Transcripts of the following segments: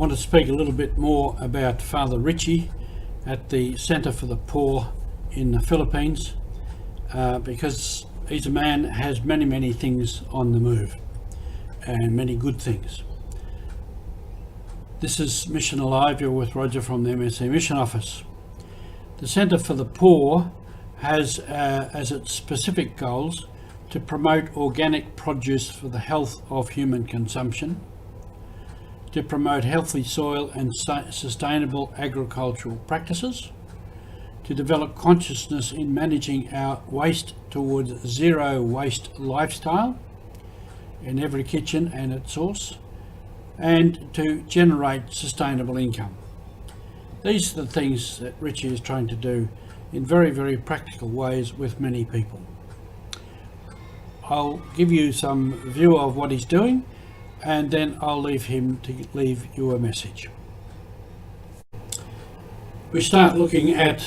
want to speak a little bit more about Father Richie at the Centre for the Poor in the Philippines, because he's a man who has many things on the move, and many good things. This is Mission Alive. You're with Roger from the MSC Mission Office. The Centre for the Poor has as its specific goals to promote organic produce for the health of human consumption, to promote healthy soil and sustainable agricultural practices, to develop consciousness in managing our waste towards zero waste lifestyle in every kitchen and its source, and to generate sustainable income. These are the things that Richie is trying to do in very practical ways with many people. I'll give you some view of what he's doing, and then I'll leave him to leave you a message. We start looking at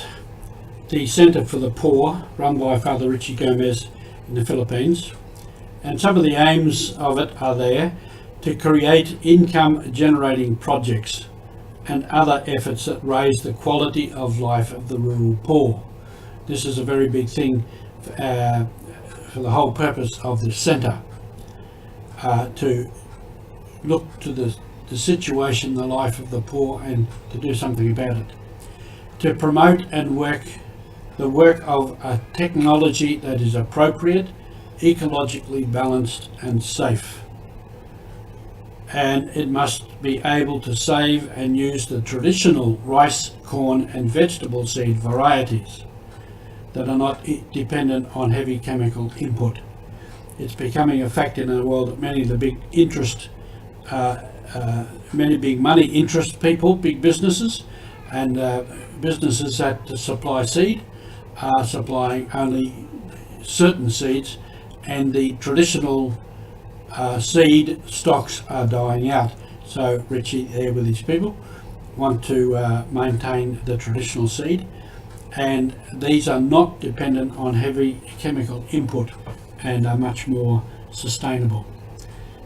the Centre for the Poor, run by Father Richie Gomez in the Philippines, and some of the aims of it are there to create income generating projects and other efforts that raise the quality of life of the rural poor. This is a very big thing for the whole purpose of the centre, to look to the situation, the life of the poor, and to do something about it. To promote and the work of a technology that is appropriate, ecologically balanced and safe. And it must be able to save and use the traditional rice, corn and vegetable seed varieties that are not dependent on heavy chemical input. It's becoming a fact in our world that many of the big many big money interest people, big businesses, and businesses that supply seed are supplying only certain seeds, and the traditional seed stocks are dying out. So Richie there with his people want to maintain the traditional seed, and these are not dependent on heavy chemical input and are much more sustainable,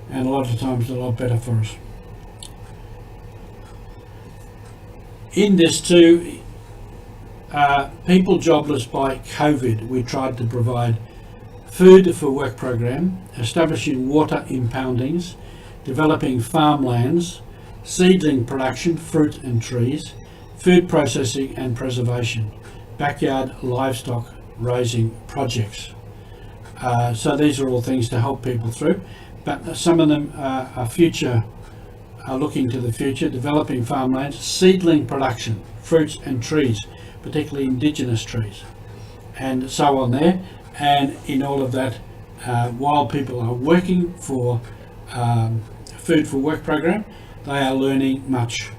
and a lot of times a lot better for us. In this too, people jobless by COVID, we tried to provide food for work program, establishing water impoundings, developing farmlands, seedling production, fruit and trees, food processing and preservation, backyard livestock raising projects. So these are all things to help people through, but some of them are looking to the future, developing farmlands, seedling production, fruits and trees, particularly indigenous trees, and so on there. And in all of that, while people are working for Food for Work program, they are learning much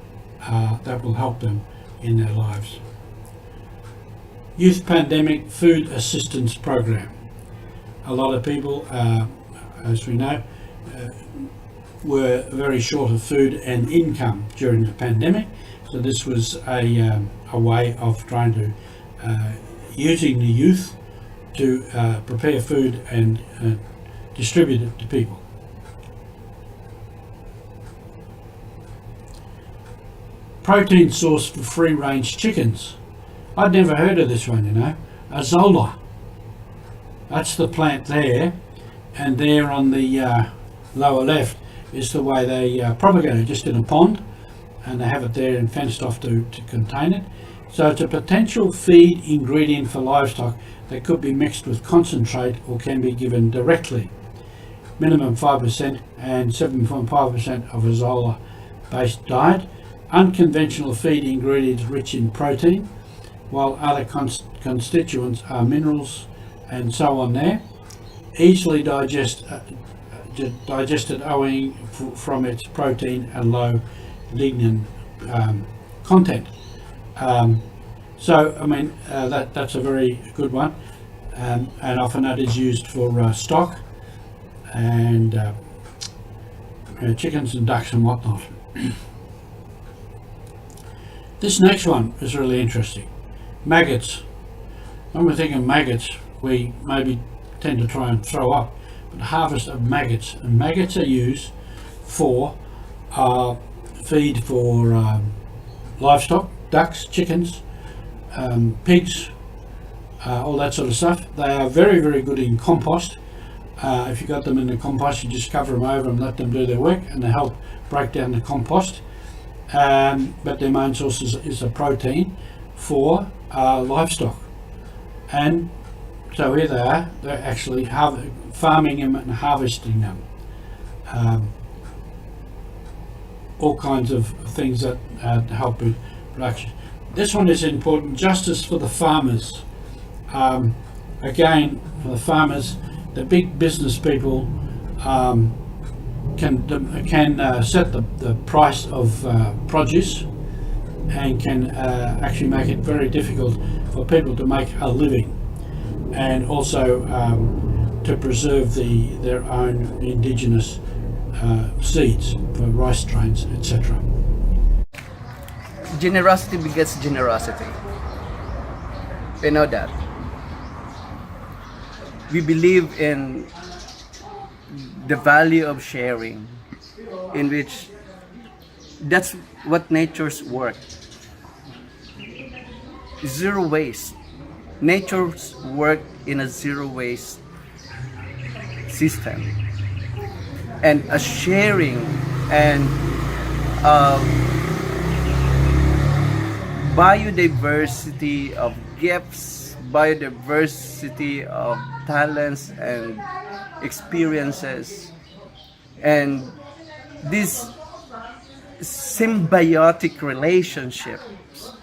that will help them in their lives. Youth Pandemic Food Assistance Program. A lot of people, as we know, were very short of food and income during the pandemic. So this was a way of trying to, using the youth to prepare food and distribute it to people. Protein source for free-range chickens. I'd never heard of this one, you know. Azolla. That's the plant there, and there on the lower left is the way they propagate it, just in a pond, and they have it there and fenced off to contain it. So it's a potential feed ingredient for livestock that could be mixed with concentrate or can be given directly. Minimum 5% and 7.5% of Azolla based diet. Unconventional feed ingredients rich in protein, while other constituents are minerals and so on there. Easily digested owing from its protein and low lignin content. So I mean that's a very good one, and often that is used for stock and chickens and ducks and whatnot. This next one is really interesting. Maggots. When we think of maggots, we maybe tend to try and throw up, but harvest of maggots. And maggots are used for feed for livestock, ducks, chickens, pigs, all that sort of stuff. They are very, very good in compost. If you got them in the compost, you just cover them over and let them do their work, and they help break down the compost. But their main source is a protein for livestock. And so here they are, they're actually farming them and harvesting them. All kinds of things that help with production. This one is important, justice for the farmers. Again, for the farmers, the big business people can set the price of produce, and can actually make it very difficult for people to make a living, and also to preserve their own indigenous seeds for rice strains, etc. Generosity begets generosity. We know that. We believe in the value of sharing, in which that's what nature's work. Zero waste. Nature's work in a zero waste system. And a sharing and biodiversity of gifts, biodiversity of talents and experiences, and this symbiotic relationships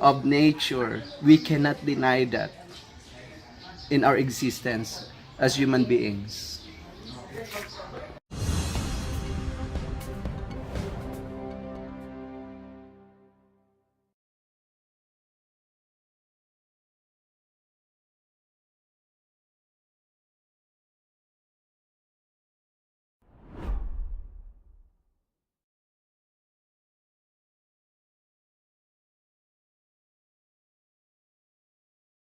of nature, we cannot deny that in our existence as human beings.